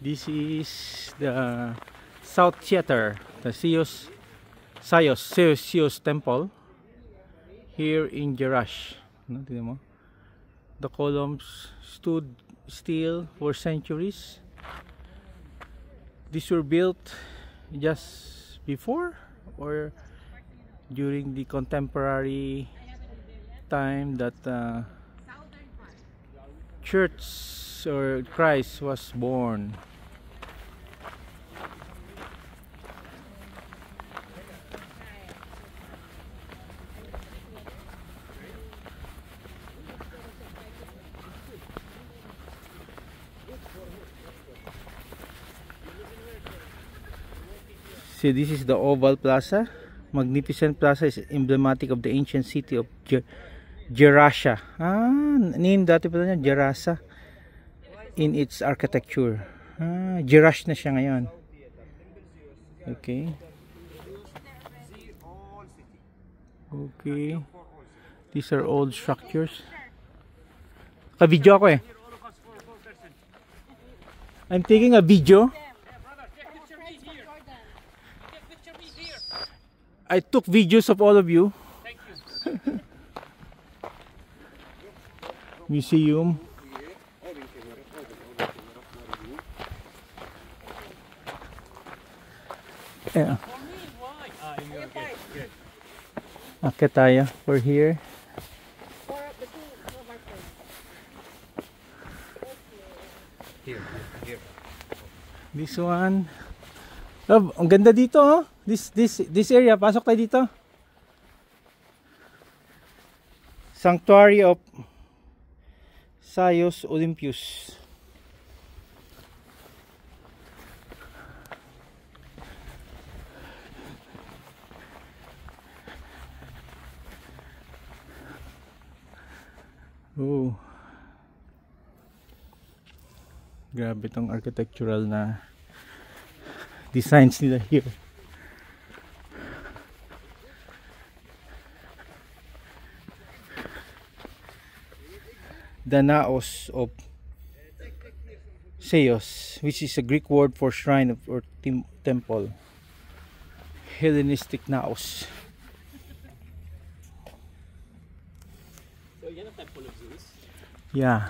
This is the South Theater, the Sios Temple here in Jerash. No, tingnan mo. The columns stood still for centuries. These were built just before or during the contemporary time that church or Christ was born. See, this is the Oval Plaza. Magnificent Plaza is emblematic of the ancient city of Gerasha. Name dati pala niya Gerasa in its architecture. Jerash na siya ngayon. Okay. Okay. These are old structures. Ka-video ako eh. I'm taking a video. I took videos of all of you. Thank you. Museum. Yeah. Akit tayo. We're here. Here. This one. Love, ang ganda dito, oh. This area, pasok tayo dito. Sanctuary of Sios Olympius. Oh. Grabe tong architectural na designs nila here. The Naos of Seos, which is a Greek word for shrine or temple. Hellenistic Naos. So yan ang Temple of Zeus? Yeah.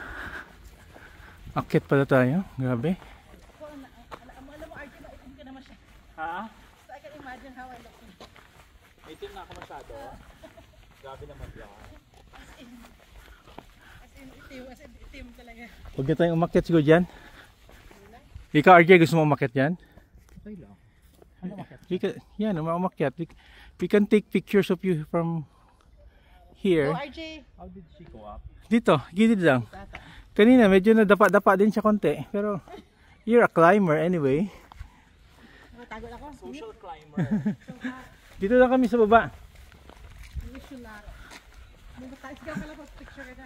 Akit pala tayo. Grabe. Alam mo, RJ, maitim ka naman siya. Ha? So I can imagine how I look. Itim na ako masyado. Grabe naman yan. As in itim talaga. Huwag na tayong umakyat siguro dyan. Ikaw, RJ, gusto mo umakyat dyan? Okay lang. Ano umakyat? Yan, umakyat. We can take pictures of you from here. So RJ, How did she go up? Dito, gilid lang. Kanina, medyo nadapa-dapa din siya konti. Pero, you're a climber anyway. tago ako. Social climber. Dito lang kami sa baba. Wish you luck. May tayo ka pala picture ka.